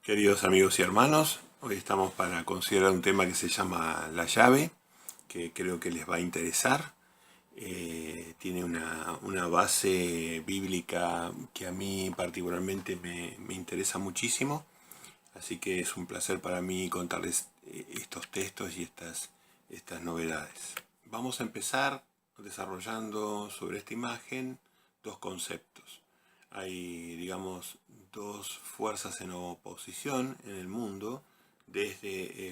Queridos amigos y hermanos, hoy estamos para considerar un tema que se llama la llave, que creo que les va a interesar. Tiene una base bíblica que a mí particularmente me interesa muchísimo, así que es un placer para mí contarles estos textos y estas novedades. Vamos a empezar desarrollando sobre esta imagen dos conceptos. Hay, digamos, dos fuerzas en oposición en el mundo desde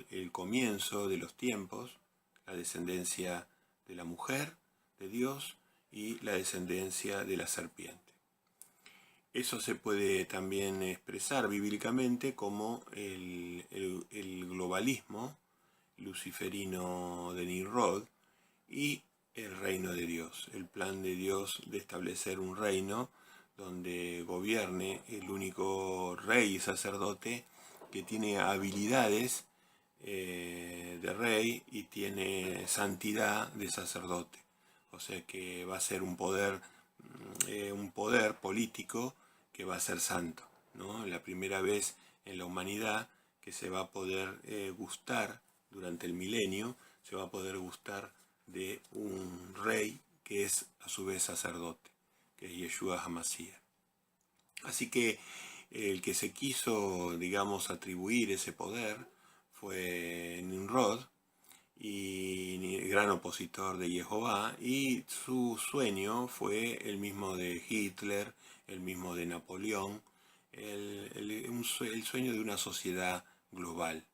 el comienzo de los tiempos: la descendencia de la mujer, de Dios, y la descendencia de la serpiente. Eso se puede también expresar bíblicamente como el globalismo luciferino de Nimrod y el reino de Dios, el plan de Dios de establecer un reino donde gobierne el único rey y sacerdote que tiene habilidades de rey y tiene santidad de sacerdote. O sea que va a ser un poder político que va a ser santo, ¿no? La primera vez en la humanidad que se va a poder gustar durante el milenio, se va a poder gustar de un rey que es a su vez sacerdote, que es Yeshua HaMashiach. Así que el que se quiso, digamos, atribuir ese poder fue Nimrod, y gran opositor de Jehová, y su sueño fue el mismo de Hitler, el mismo de Napoleón, el sueño de una sociedad global.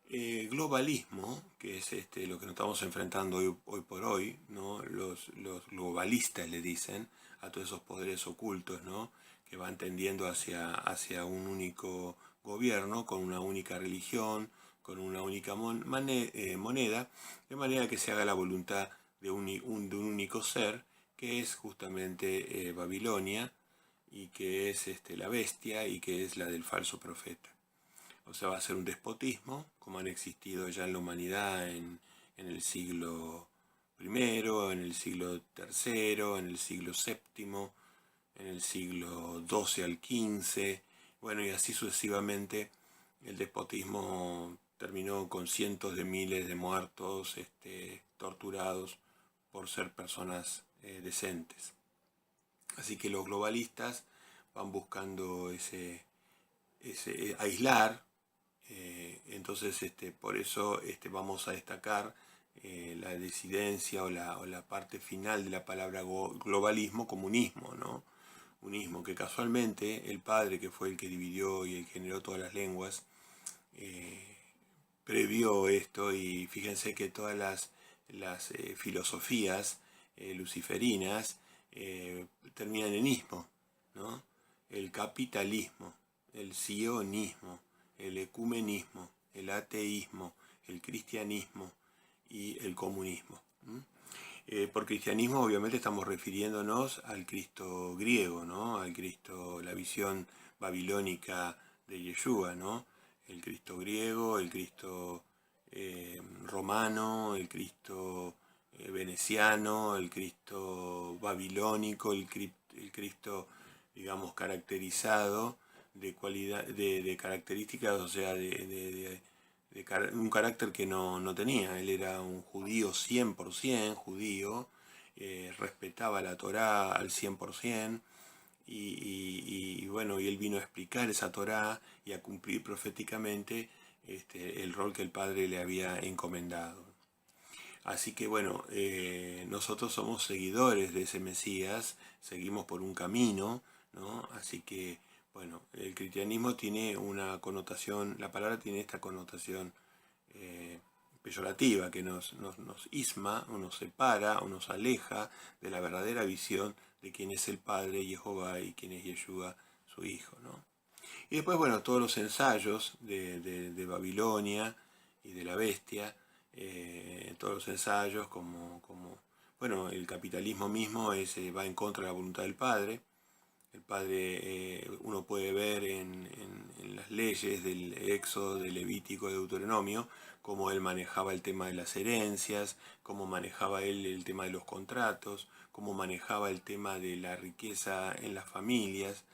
Globalismo, que es lo que nos estamos enfrentando hoy por hoy, ¿no? Los globalistas le dicen a todos esos poderes ocultos, ¿no? Que van tendiendo hacia un único gobierno, con una única religión, con una única moneda, de manera que se haga la voluntad de un único ser, que es justamente Babilonia, y que es la bestia, y que es la del falso profeta. O sea, va a ser un despotismo, como han existido ya en la humanidad en el siglo I, en el siglo III, en el siglo VII, en el siglo XII al XV, bueno, y así sucesivamente. El despotismo terminó con cientos de miles de muertos, torturados por ser personas decentes. Así que los globalistas van buscando aislar. Entonces, por eso vamos a destacar la disidencia o la parte final de la palabra globalismo, comunismo, ¿no? Unismo, que casualmente el padre, que fue el que dividió y el que generó todas las lenguas, previó esto, y fíjense que todas las filosofías luciferinas terminan en ismo, ¿no? El capitalismo, el sionismo, el ecumenismo, el ateísmo, el cristianismo y el comunismo. Por cristianismo obviamente estamos refiriéndonos al Cristo griego, ¿no? Al Cristo, la visión babilónica de Yeshua, ¿no? El Cristo griego, el Cristo romano, el Cristo veneciano, el Cristo babilónico, el Cristo, digamos, caracterizado de características, o sea, de un carácter que no tenía. Él era un judío 100% judío, respetaba la Torá al 100%, y bueno, y él vino a explicar esa Torá y a cumplir proféticamente el rol que el Padre le había encomendado. Así que bueno, nosotros somos seguidores de ese Mesías, seguimos por un camino, ¿no? Así que bueno, el cristianismo tiene una connotación, la palabra tiene esta connotación peyorativa, que nos isma, o nos separa, o nos aleja de la verdadera visión de quién es el Padre, Jehová, y quién es Yeshua, su Hijo, ¿no? Y después, bueno, todos los ensayos de Babilonia y de la bestia, todos los ensayos bueno, el capitalismo mismo va en contra de la voluntad del Padre. El Padre, uno puede ver en las leyes del Éxodo, del Levítico, de Deuteronomio, cómo él manejaba el tema de las herencias, cómo manejaba él el tema de los contratos, cómo manejaba el tema de la riqueza en las familias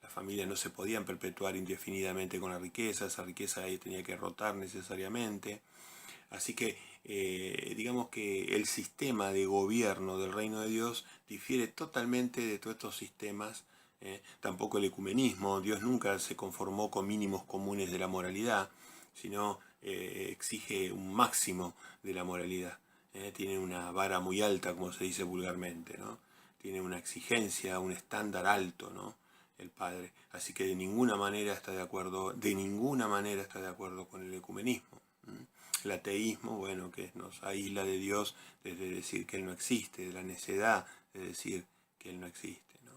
Las familias no se podían perpetuar indefinidamente con la riqueza, esa riqueza ahí tenía que rotar necesariamente. Así que digamos que el sistema de gobierno del reino de Dios difiere totalmente de todos estos sistemas. Tampoco el ecumenismo. Dios nunca se conformó con mínimos comunes de la moralidad, sino exige un máximo de la moralidad. Tiene una vara muy alta, como se dice vulgarmente, ¿no? Tiene una exigencia, un estándar alto, ¿no? El Padre. Así que de ninguna manera está de acuerdo con el ecumenismo. El ateísmo, bueno, que nos aísla de Dios desde decir que Él no existe, de la necedad de decir que Él no existe, ¿no?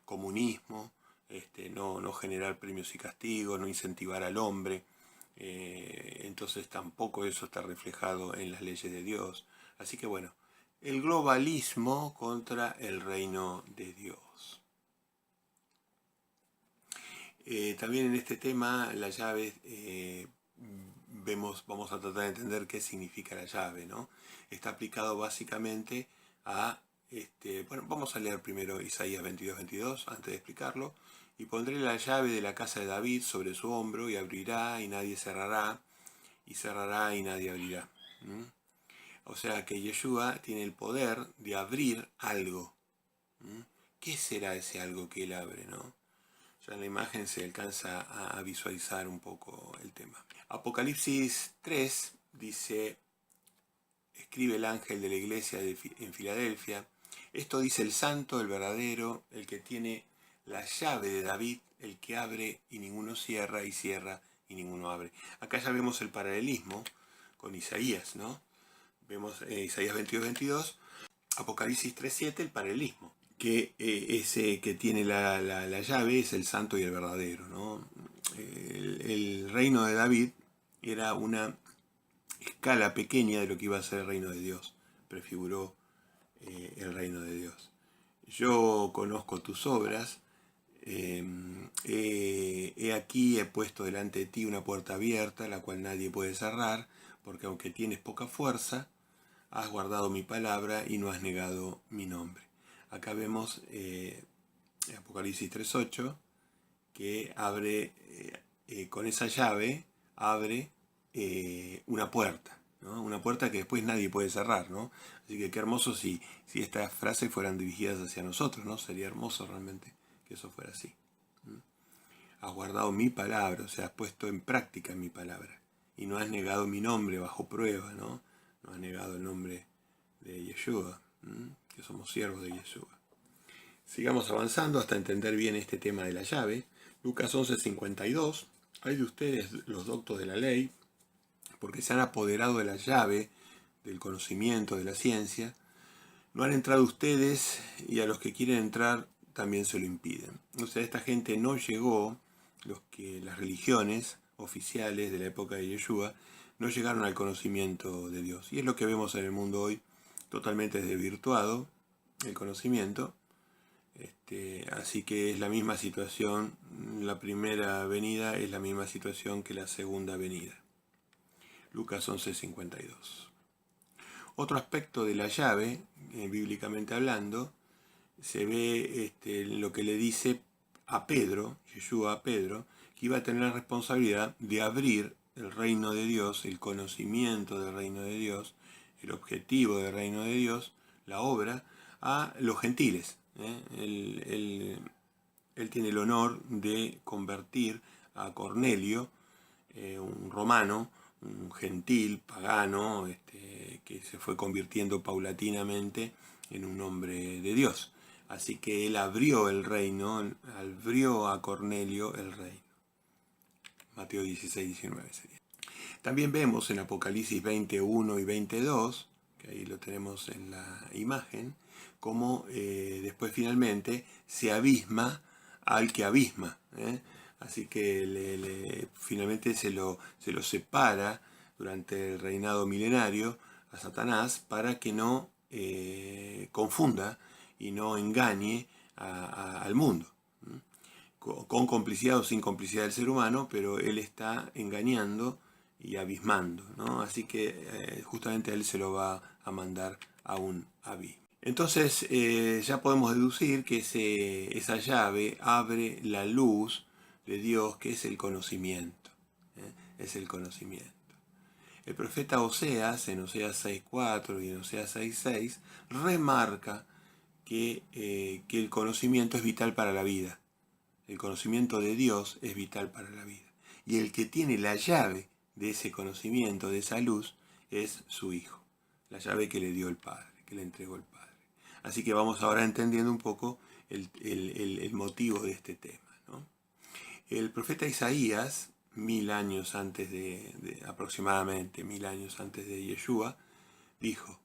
Comunismo, no generar premios y castigos, no incentivar al hombre. Entonces tampoco eso está reflejado en las leyes de Dios. Así que bueno, el globalismo contra el reino de Dios. También en este tema, la llave, vamos a tratar de entender qué significa la llave, ¿no? Está aplicado básicamente a, bueno, vamos a leer primero Isaías 22:22 antes de explicarlo. Y pondré la llave de la casa de David sobre su hombro, y abrirá y nadie cerrará, y cerrará y nadie abrirá. O sea que Yeshua tiene el poder de abrir algo. ¿Qué será ese algo que él abre, no? Ya en la imagen se alcanza a visualizar un poco el tema. Apocalipsis 3 dice: escribe el ángel de la iglesia en Filadelfia, esto dice el santo, el verdadero, el que tiene la llave de David, el que abre y ninguno cierra, y cierra y ninguno abre. Acá ya vemos el paralelismo con Isaías, ¿no? Vemos Isaías 22:22, Apocalipsis 3:7, el paralelismo. Que ese que tiene la llave es el santo y el verdadero, ¿no? El reino de David era una escala pequeña de lo que iba a ser el reino de Dios. Prefiguró el reino de Dios. Yo conozco tus obras, he aquí he puesto delante de ti una puerta abierta, la cual nadie puede cerrar, porque aunque tienes poca fuerza, has guardado mi palabra y no has negado mi nombre. Acá vemos Apocalipsis 3:8, que abre, con esa llave, abre una puerta, ¿no? Una puerta que después nadie puede cerrar, ¿no? Así que qué hermoso si estas frases fueran dirigidas hacia nosotros, ¿no? Sería hermoso realmente que eso fuera así. Has guardado mi palabra, o sea, has puesto en práctica mi palabra. Y no has negado mi nombre bajo prueba, ¿no? No has negado el nombre de Yeshua, que somos siervos de Yeshua. Sigamos avanzando hasta entender bien este tema de la llave. Lucas 11:52. Hay de ustedes, los doctos de la ley, porque se han apoderado de la llave del conocimiento, de la ciencia. No han entrado ustedes, y a los que quieren entrar también se lo impiden. O sea, esta gente no llegó, las religiones oficiales de la época de Yeshua no llegaron al conocimiento de Dios. Y es lo que vemos en el mundo hoy, totalmente desvirtuado el conocimiento. Así que es la misma situación, la primera venida es la misma situación que la segunda venida. Lucas 11:52. Otro aspecto de la llave, bíblicamente hablando, se ve lo que le dice a Pedro, Yeshua a Pedro, que iba a tener la responsabilidad de abrir el reino de Dios, el conocimiento del reino de Dios, el objetivo del reino de Dios, la obra, a los gentiles. Él tiene el honor de convertir a Cornelio, un romano, un gentil, pagano, que se fue convirtiendo paulatinamente en un hombre de Dios. Así que él abrió el reino, abrió a Cornelio el reino. Mateo 16:19 sería. También vemos en Apocalipsis 20:1 y 20:2, que ahí lo tenemos en la imagen, cómo después finalmente se abisma al que abisma. Así que finalmente se lo separa durante el reinado milenario a Satanás para que no confunda y no engañe al mundo. Con complicidad o sin complicidad del ser humano, pero él está engañando y abismando, ¿no? Así que justamente a él se lo va a mandar a un abismo. Entonces ya podemos deducir que esa llave abre la luz de Dios, que es el conocimiento. Es el conocimiento. El profeta Oseas, en Oseas 6.4 y en Oseas 6.6, remarca que el conocimiento es vital para la vida. El conocimiento de Dios es vital para la vida. Y el que tiene la llave de ese conocimiento, de esa luz, es su Hijo. La llave que le dio el Padre, que le entregó el Padre. Así que vamos ahora entendiendo un poco el motivo de este tema, ¿no? El profeta Isaías, 1000 años antes aproximadamente 1000 años antes de Yeshua, dijo: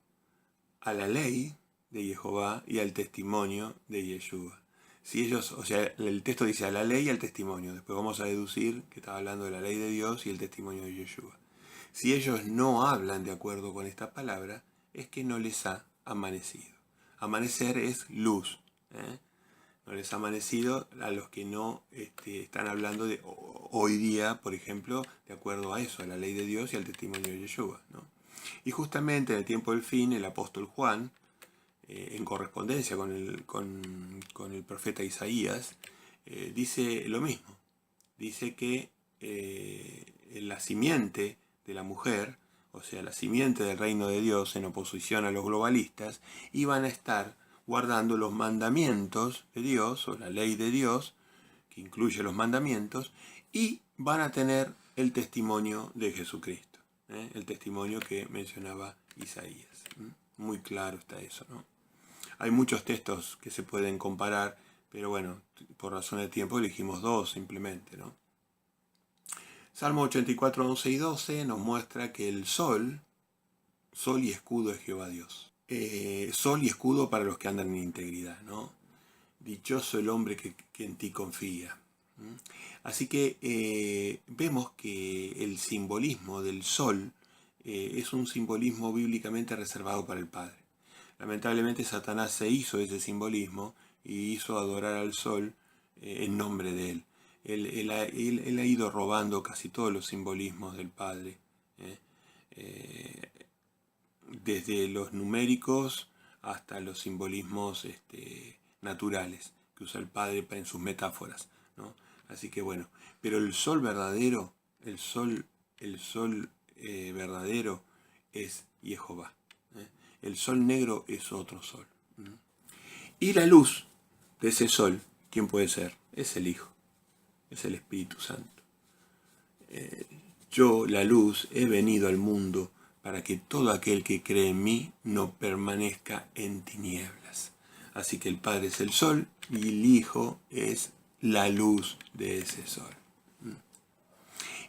a la ley de Jehová y al testimonio de Yeshua. Si ellos, o sea, el texto dice a la ley y al testimonio. Después vamos a deducir que estaba hablando de la ley de Dios y el testimonio de Yeshua. Si ellos no hablan de acuerdo con esta palabra, es que no les ha amanecido. Amanecer es luz. No les ha amanecido a los que no están hablando de hoy día, por ejemplo, de acuerdo a eso, a la ley de Dios y al testimonio de Yeshua, ¿no? Y justamente en el tiempo del fin, el apóstol Juan, en correspondencia con el profeta Isaías, dice lo mismo. Dice que la simiente de la mujer, o sea, la simiente del reino de Dios, en oposición a los globalistas, iban a estar guardando los mandamientos de Dios, o la ley de Dios, que incluye los mandamientos, y van a tener el testimonio de Jesucristo, el testimonio que mencionaba Isaías. Muy claro está eso, ¿no? Hay muchos textos que se pueden comparar, pero bueno, por razón de tiempo elegimos dos simplemente, ¿no? Salmo 84, 11 y 12 nos muestra que el sol y escudo es Jehová Dios. Sol y escudo para los que andan en integridad, ¿no? Dichoso el hombre que en ti confía. Así que vemos que el simbolismo del sol es un simbolismo bíblicamente reservado para el Padre. Lamentablemente Satanás se hizo ese simbolismo y hizo adorar al sol en nombre de él. Él ha ido robando casi todos los simbolismos del Padre, desde los numéricos hasta los simbolismos naturales que usa el Padre en sus metáforas, ¿no? Así que bueno, pero el sol verdadero, el sol verdadero es Jehová. El sol negro es otro sol. Y la luz de ese sol, ¿quién puede ser? Es el Hijo, es el Espíritu Santo. Yo, la luz, he venido al mundo para que todo aquel que cree en mí no permanezca en tinieblas. Así que el Padre es el sol y el Hijo es la luz de ese sol.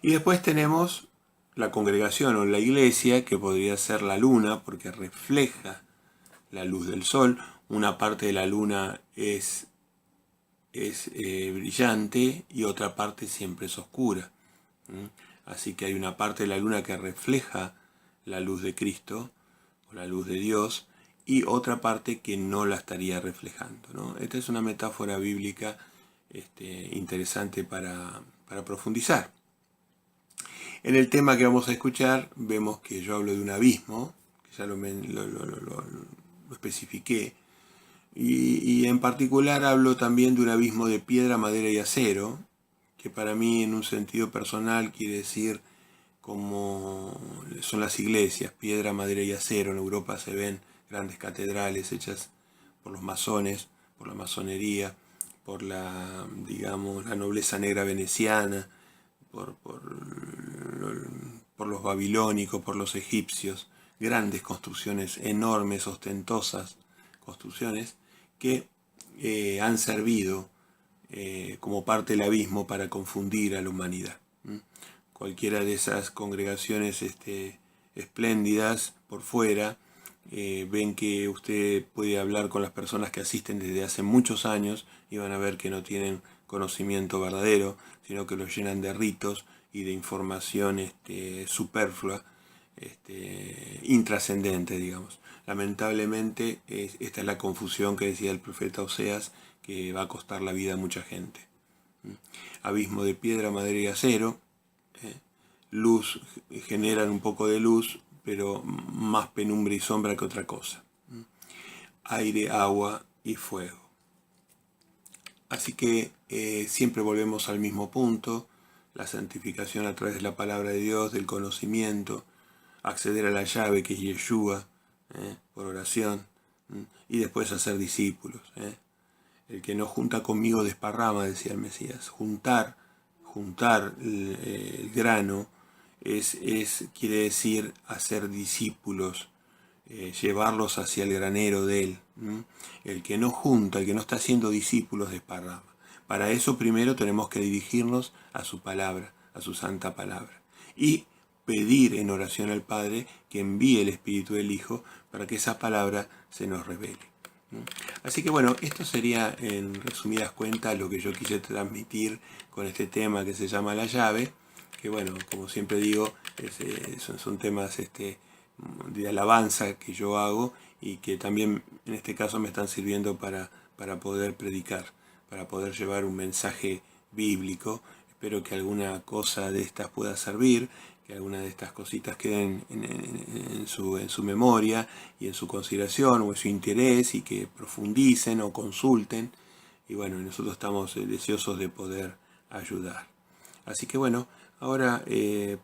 Y después tenemos la congregación o la iglesia, que podría ser la luna, porque refleja la luz del sol. Una parte de la luna es brillante y otra parte siempre es oscura. Así que hay una parte de la luna que refleja la luz de Cristo o la luz de Dios y otra parte que no la estaría reflejando, ¿no? Esta es una metáfora bíblica interesante para profundizar. En el tema que vamos a escuchar vemos que yo hablo de un abismo, que ya lo especifiqué, y en particular hablo también de un abismo de piedra, madera y acero, que para mí en un sentido personal quiere decir como son las iglesias, piedra, madera y acero. En Europa se ven grandes catedrales hechas por los masones, por la masonería, por la nobleza negra veneciana, por los babilónicos, por los egipcios, grandes construcciones enormes, ostentosas construcciones que han servido como parte del abismo para confundir a la humanidad. Cualquiera de esas congregaciones espléndidas por fuera, ven que usted puede hablar con las personas que asisten desde hace muchos años y van a ver que no tienen conocimiento verdadero, sino que los llenan de ritos y de información superflua, intrascendente, digamos. Lamentablemente esta es la confusión que decía el profeta Oseas, que va a costar la vida a mucha gente. Abismo de piedra, madera y acero. Luz, generan un poco de luz, pero más penumbra y sombra que otra cosa. aire, agua y fuego. Así que siempre volvemos al mismo punto, la santificación a través de la palabra de Dios, del conocimiento, acceder a la llave que es Yeshua, por oración, y después hacer discípulos. El que no junta conmigo desparrama, decía el Mesías. Juntar el grano quiere decir hacer discípulos, llevarlos hacia el granero de él. El que no junta, el que no está haciendo discípulos, desparrama. Para eso primero tenemos que dirigirnos a su palabra, a su santa palabra, y pedir en oración al Padre que envíe el Espíritu del Hijo para que esa palabra se nos revele. Así que bueno, esto sería en resumidas cuentas lo que yo quise transmitir con este tema que se llama la llave, que bueno, como siempre digo, son temas de alabanza que yo hago y que también en este caso me están sirviendo para poder predicar, para poder llevar un mensaje bíblico. Espero que alguna cosa de estas pueda servir, que alguna de estas cositas queden en su memoria y en su consideración o en su interés, y que profundicen o consulten. Y bueno, nosotros estamos deseosos de poder ayudar. Así que bueno, ahora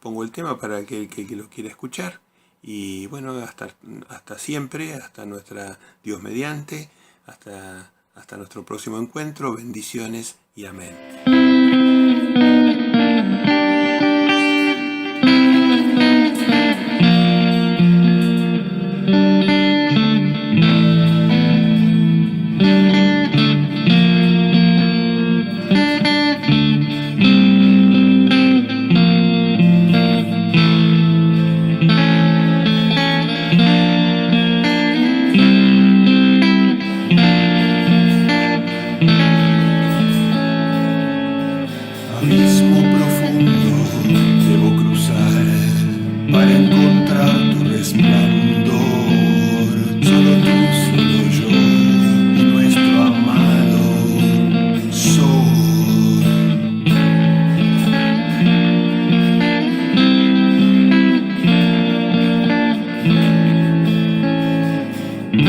pongo el tema para aquel que lo quiera escuchar. Y bueno, hasta siempre, hasta nuestra Dios mediante, hasta nuestro próximo encuentro. Bendiciones y amén. Abismo profundo debo cruzar para encontrar tu resplandor. Solo tú, solo yo y nuestro amado sol.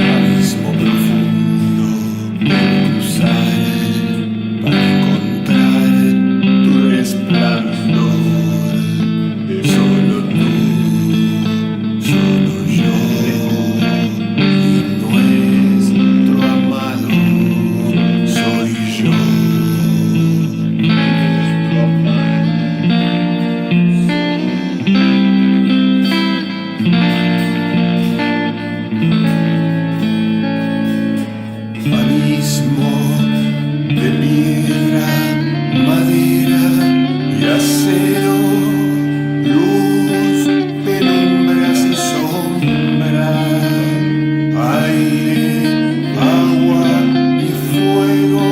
Abismo profundo debo cruzar para encontrar resplandor. Solo tú, solo yo y nuestro amado soy yo. Abismo de piedra, madera y acero, luz, penumbras y sombras, aire, agua y fuego.